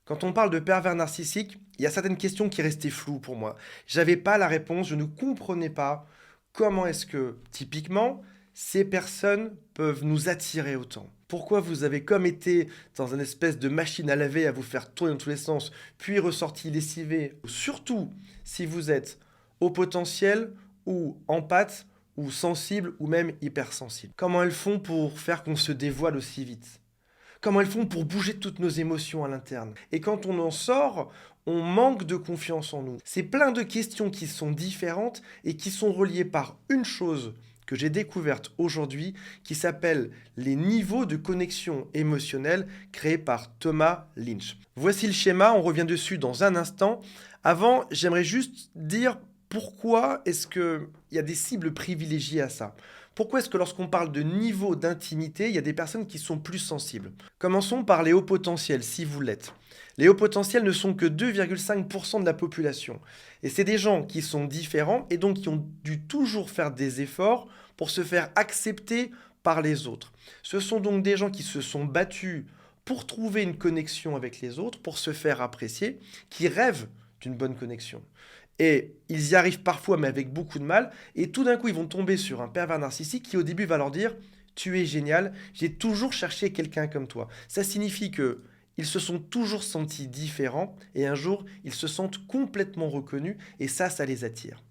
Quand on parle de pervers narcissique, il y a certaines questions qui restaient floues pour moi. J'avais pas la réponse, je ne comprenais pas comment est-ce que, typiquement, ces personnes peuvent nous attirer autant. Pourquoi vous avez comme été dans une espèce de machine à laver à vous faire tourner dans tous les sens, puis ressorti lessivé, surtout si vous êtes au potentiel ou empathe ou sensible ou même hypersensible. Comment elles font pour faire qu'on se dévoile aussi vite? Comment elles font pour bouger toutes nos émotions à l'interne? Et quand on en sort, on manque de confiance en nous. C'est plein de questions qui sont différentes et qui sont reliées par une chose que j'ai découverte aujourd'hui qui s'appelle les niveaux de connexion émotionnelle créés par Thomas Lynch. Voici le schéma, on revient dessus dans un instant. Avant, j'aimerais juste dire pourquoi est-ce qu'il y a des cibles privilégiées à ça. Pourquoi est-ce que lorsqu'on parle de niveau d'intimité, il y a des personnes qui sont plus sensibles? Commençons par les hauts potentiels, si vous l'êtes. Les hauts potentiels ne sont que 2,5% de la population. Et c'est des gens qui sont différents et donc qui ont dû toujours faire des efforts pour se faire accepter par les autres. Ce sont donc des gens qui se sont battus pour trouver une connexion avec les autres, pour se faire apprécier, qui rêvent d'une bonne connexion. Et ils y arrivent parfois, mais avec beaucoup de mal. Et tout d'un coup, ils vont tomber sur un pervers narcissique qui, au début, va leur dire « Tu es génial, j'ai toujours cherché quelqu'un comme toi ». Ça signifie que ils se sont toujours sentis différents et un jour, ils se sentent complètement reconnus et ça les attire.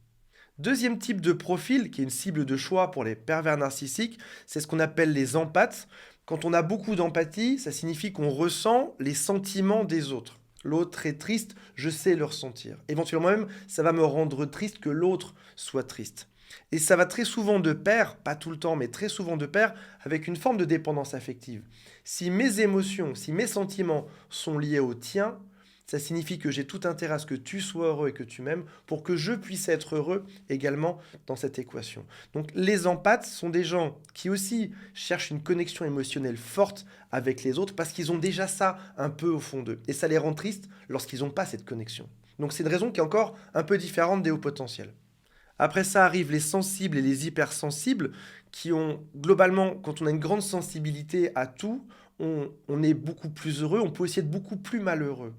Deuxième type de profil, qui est une cible de choix pour les pervers narcissiques, c'est ce qu'on appelle les empathes. Quand on a beaucoup d'empathie, ça signifie qu'on ressent les sentiments des autres. L'autre est triste, je sais le ressentir. Éventuellement même, ça va me rendre triste que l'autre soit triste. Et ça va très souvent de pair, pas tout le temps, mais très souvent de pair, avec une forme de dépendance affective. Si mes émotions, si mes sentiments sont liés aux tiens, ça signifie que j'ai tout intérêt à ce que tu sois heureux et que tu m'aimes pour que je puisse être heureux également dans cette équation. Donc les empathes sont des gens qui aussi cherchent une connexion émotionnelle forte avec les autres parce qu'ils ont déjà ça un peu au fond d'eux. Et ça les rend tristes lorsqu'ils n'ont pas cette connexion. Donc c'est une raison qui est encore un peu différente des hauts potentiels. Après ça arrivent les sensibles et les hypersensibles qui ont globalement, quand on a une grande sensibilité à tout, on est beaucoup plus heureux, on peut aussi être beaucoup plus malheureux.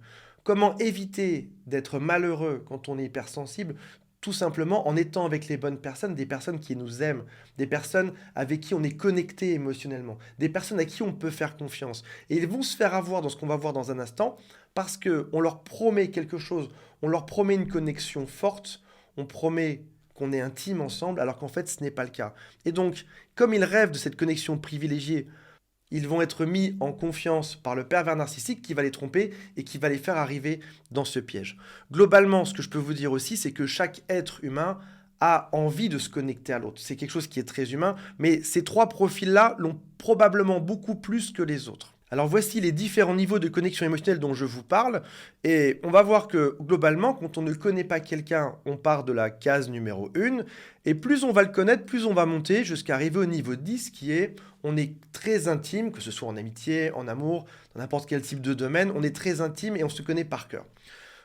Comment éviter d'être malheureux quand on est hypersensible? Tout simplement en étant avec les bonnes personnes, des personnes qui nous aiment, des personnes avec qui on est connecté émotionnellement, des personnes à qui on peut faire confiance. Et ils vont se faire avoir dans ce qu'on va voir dans un instant parce qu'on leur promet quelque chose, on leur promet une connexion forte, on promet qu'on est intime ensemble, alors qu'en fait, ce n'est pas le cas. Et donc, comme ils rêvent de cette connexion privilégiée, ils vont être mis en confiance par le pervers narcissique qui va les tromper et qui va les faire arriver dans ce piège. Globalement, ce que je peux vous dire aussi, c'est que chaque être humain a envie de se connecter à l'autre. C'est quelque chose qui est très humain, mais ces trois profils-là l'ont probablement beaucoup plus que les autres. Alors voici les différents niveaux de connexion émotionnelle dont je vous parle, et on va voir que globalement, quand on ne connaît pas quelqu'un, on part de la case numéro 1, et plus on va le connaître, plus on va monter jusqu'à arriver au niveau 10, qui est, on est très intime, que ce soit en amitié, en amour, dans n'importe quel type de domaine, on est très intime et on se connaît par cœur.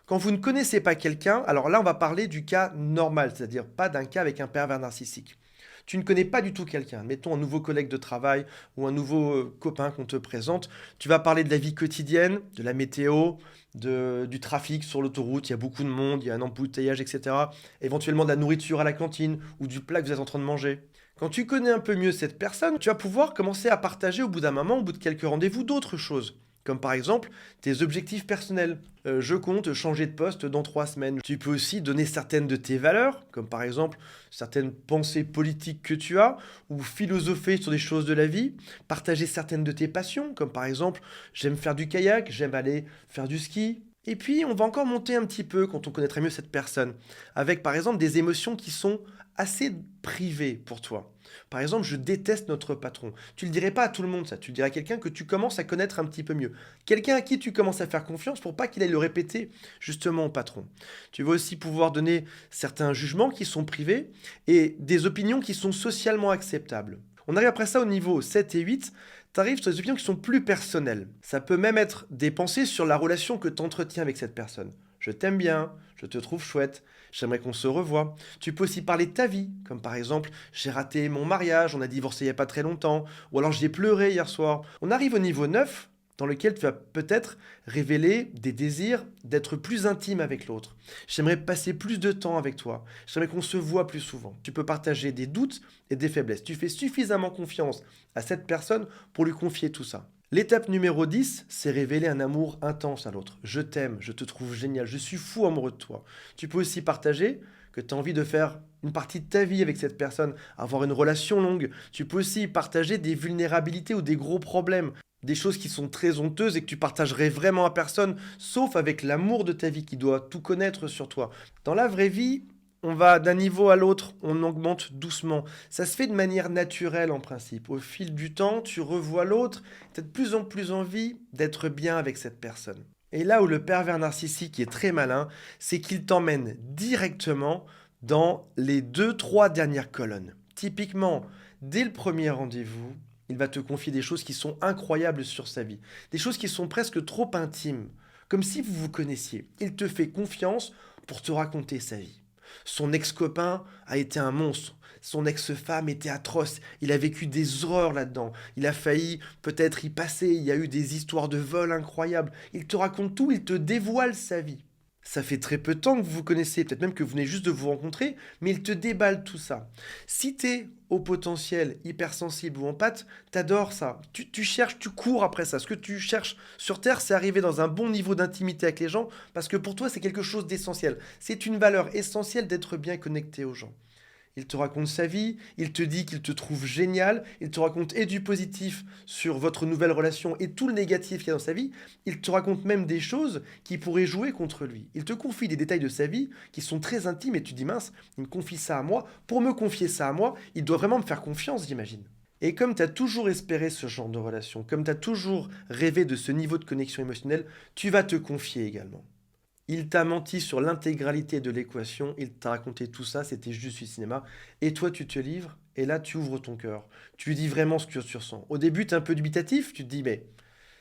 Quand vous ne connaissez pas quelqu'un, alors là on va parler du cas normal, c'est-à-dire pas d'un cas avec un pervers narcissique. Tu ne connais pas du tout quelqu'un, mettons un nouveau collègue de travail ou un nouveau copain qu'on te présente, tu vas parler de la vie quotidienne, de la météo, du trafic sur l'autoroute, il y a beaucoup de monde, il y a un embouteillage, etc. Éventuellement de la nourriture à la cantine ou du plat que vous êtes en train de manger. Quand tu connais un peu mieux cette personne, tu vas pouvoir commencer à partager au bout d'un moment, au bout de quelques rendez-vous, d'autres choses. Comme par exemple tes objectifs personnels. Je compte changer de poste dans 3 semaines. Tu peux aussi donner certaines de tes valeurs, comme par exemple certaines pensées politiques que tu as, ou philosopher sur des choses de la vie, partager certaines de tes passions, comme par exemple j'aime faire du kayak, j'aime aller faire du ski. Et puis on va encore monter un petit peu quand on connaîtrait mieux cette personne, avec par exemple des émotions qui sont assez privées pour toi. Par exemple, je déteste notre patron. Tu le dirais pas à tout le monde ça, tu le dirais à quelqu'un que tu commences à connaître un petit peu mieux. Quelqu'un à qui tu commences à faire confiance pour pas qu'il aille le répéter justement au patron. Tu vas aussi pouvoir donner certains jugements qui sont privés et des opinions qui sont socialement acceptables. On arrive après ça au niveau 7 et 8, tu arrives sur des opinions qui sont plus personnelles. Ça peut même être des pensées sur la relation que tu entretiens avec cette personne. Je t'aime bien, je te trouve chouette, j'aimerais qu'on se revoie. Tu peux aussi parler de ta vie, comme par exemple, j'ai raté mon mariage, on a divorcé il n'y a pas très longtemps, ou alors j'ai pleuré hier soir. On arrive au niveau 9, dans lequel tu vas peut-être révéler des désirs d'être plus intime avec l'autre. J'aimerais passer plus de temps avec toi. J'aimerais qu'on se voit plus souvent. Tu peux partager des doutes et des faiblesses. Tu fais suffisamment confiance à cette personne pour lui confier tout ça. L'étape numéro 10, c'est révéler un amour intense à l'autre. Je t'aime, je te trouve génial, je suis fou amoureux de toi. Tu peux aussi partager que tu as envie de faire une partie de ta vie avec cette personne, avoir une relation longue. Tu peux aussi partager des vulnérabilités ou des gros problèmes, des choses qui sont très honteuses et que tu partagerais vraiment à personne, sauf avec l'amour de ta vie qui doit tout connaître sur toi. Dans la vraie vie, on va d'un niveau à l'autre, on augmente doucement. Ça se fait de manière naturelle en principe. Au fil du temps, tu revois l'autre, tu as de plus en plus envie d'être bien avec cette personne. Et là où le pervers narcissique est très malin, c'est qu'il t'emmène directement dans les deux, trois dernières colonnes. Typiquement, dès le premier rendez-vous, il va te confier des choses qui sont incroyables sur sa vie, des choses qui sont presque trop intimes, comme si vous vous connaissiez. Il te fait confiance pour te raconter sa vie. Son ex-copain a été un monstre. Son ex-femme était atroce. Il a vécu des horreurs là-dedans. Il a failli peut-être y passer. Il y a eu des histoires de vol incroyables. Il te raconte tout, il te dévoile sa vie. Ça fait très peu de temps que vous vous connaissez, peut-être même que vous venez juste de vous rencontrer, mais il te déballe tout ça. Si t'es au potentiel hypersensible ou en pâte, t'adores ça. Tu cherches, tu cours après ça. Ce que tu cherches sur Terre, c'est arriver dans un bon niveau d'intimité avec les gens, parce que pour toi, c'est quelque chose d'essentiel. C'est une valeur essentielle d'être bien connecté aux gens. Il te raconte sa vie, il te dit qu'il te trouve génial, il te raconte et du positif sur votre nouvelle relation et tout le négatif qu'il y a dans sa vie, il te raconte même des choses qui pourraient jouer contre lui. Il te confie des détails de sa vie qui sont très intimes et tu dis mince, il me confie ça à moi, pour me confier ça à moi, il doit vraiment me faire confiance, j'imagine. Et comme tu as toujours espéré ce genre de relation, comme tu as toujours rêvé de ce niveau de connexion émotionnelle, tu vas te confier également. Il t'a menti sur l'intégralité de l'équation, il t'a raconté tout ça, c'était juste du cinéma. Et toi, tu te livres, et là, tu ouvres ton cœur. Tu lui dis vraiment ce que tu ressens. Au début, tu es un peu dubitatif, tu te dis, mais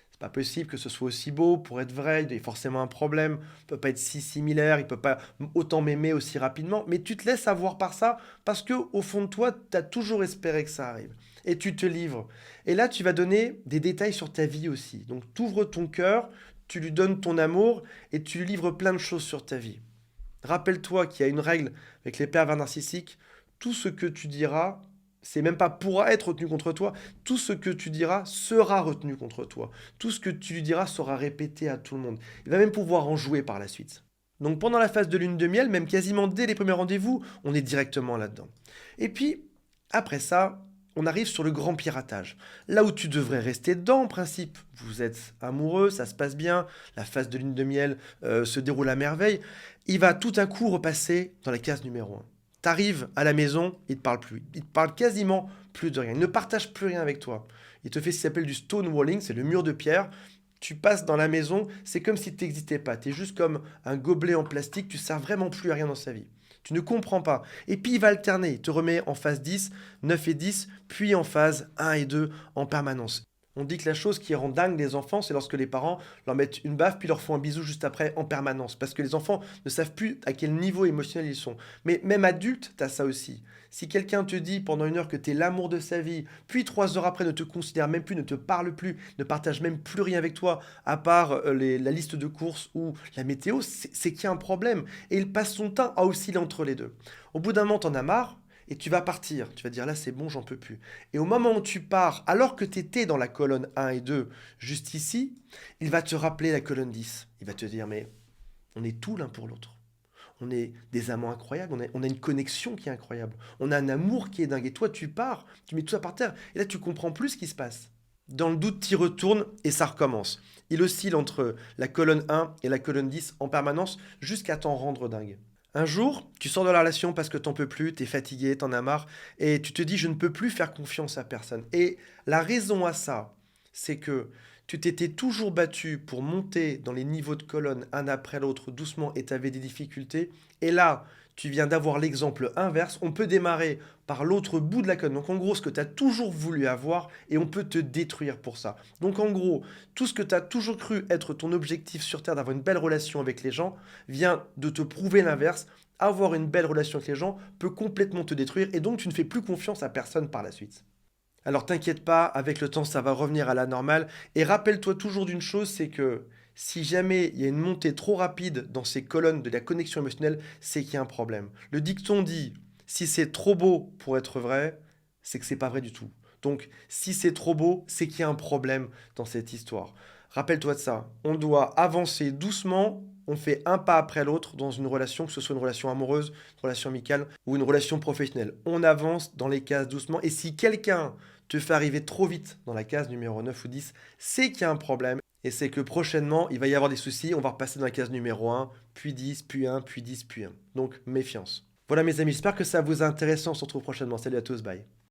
c'est pas possible que ce soit aussi beau pour être vrai, il y a forcément un problème, il peut pas être si similaire, il peut pas autant m'aimer aussi rapidement, mais tu te laisses avoir par ça, parce que au fond de toi, tu as toujours espéré que ça arrive. Et tu te livres. Et là, tu vas donner des détails sur ta vie aussi. Donc, tu ouvres ton cœur, tu lui donnes ton amour et tu lui livres plein de choses sur ta vie. Rappelle-toi qu'il y a une règle avec les pervers narcissiques, tout ce que tu diras, c'est même pas pourra être retenu contre toi, tout ce que tu diras sera retenu contre toi. Tout ce que tu lui diras sera répété à tout le monde. Il va même pouvoir en jouer par la suite. Donc pendant la phase de lune de miel, même quasiment dès les premiers rendez-vous, on est directement là-dedans. Et puis, après ça, on arrive sur le grand piratage. Là où tu devrais rester dedans, en principe. Vous êtes amoureux, ça se passe bien, la phase de lune de miel se déroule à merveille. Il va tout à coup repasser dans la case numéro 1. T'arrives à la maison, il te parle plus. Il te parle quasiment plus de rien. Il ne partage plus rien avec toi. Il te fait ce qui s'appelle du stonewalling, c'est le mur de pierre. Tu passes dans la maison, c'est comme si tu n'existais pas. Tu es juste comme un gobelet en plastique, tu ne sers vraiment plus à rien dans sa vie. Tu ne comprends pas. Et puis il va alterner, il te remet en phase 10, 9 et 10, puis en phase 1 et 2 en permanence. On dit que la chose qui rend dingue les enfants, c'est lorsque les parents leur mettent une baffe puis leur font un bisou juste après en permanence. Parce que les enfants ne savent plus à quel niveau émotionnel ils sont. Mais même adulte, t'as ça aussi. Si quelqu'un te dit pendant 1 heure que t'es l'amour de sa vie, puis 3 heures après ne te considère même plus, ne te parle plus, ne partage même plus rien avec toi, à part la liste de courses ou la météo, c'est qu'il y a un problème. Et il passe son temps à osciller entre les deux. Au bout d'un moment, t'en as marre, et tu vas partir. Tu vas dire là, c'est bon, j'en peux plus. Et au moment où tu pars, alors que tu étais dans la colonne 1 et 2, juste ici, il va te rappeler la colonne 10. Il va te dire, mais on est tout l'un pour l'autre. On est des amants incroyables, on a une connexion qui est incroyable. On a un amour qui est dingue. Et toi, tu pars, tu mets tout ça par terre. Et là, tu comprends plus ce qui se passe. Dans le doute, tu y retournes et ça recommence. Il oscille entre la colonne 1 et la colonne 10 en permanence jusqu'à t'en rendre dingue. Un jour, tu sors de la relation parce que t'en peux plus, t'es fatigué, t'en as marre, et tu te dis je ne peux plus faire confiance à personne. Et la raison à ça, c'est que tu t'étais toujours battu pour monter dans les niveaux de colonne un après l'autre doucement et t'avais des difficultés. Et là, tu viens d'avoir l'exemple inverse. On peut démarrer par l'autre bout de la colonne. Donc en gros, ce que tu as toujours voulu avoir et on peut te détruire pour ça. Donc en gros, tout ce que tu as toujours cru être ton objectif sur Terre, d'avoir une belle relation avec les gens, vient de te prouver l'inverse. Avoir une belle relation avec les gens peut complètement te détruire et donc tu ne fais plus confiance à personne par la suite. Alors t'inquiète pas, avec le temps, ça va revenir à la normale. Et rappelle-toi toujours d'une chose, c'est que si jamais il y a une montée trop rapide dans ces colonnes de la connexion émotionnelle, c'est qu'il y a un problème. Le dicton dit, si c'est trop beau pour être vrai, c'est que c'est pas vrai du tout. Donc, si c'est trop beau, c'est qu'il y a un problème dans cette histoire. Rappelle-toi de ça. On doit avancer doucement. On fait un pas après l'autre dans une relation, que ce soit une relation amoureuse, une relation amicale ou une relation professionnelle. On avance dans les cases doucement. Et si quelqu'un te fait arriver trop vite dans la case numéro 9 ou 10, c'est qu'il y a un problème. Et c'est que prochainement, il va y avoir des soucis. On va repasser dans la case numéro 1, puis 10, puis 1, puis 10, puis 1. Donc, méfiance. Voilà mes amis, j'espère que ça vous a intéressé. On se retrouve prochainement. Salut à tous, bye.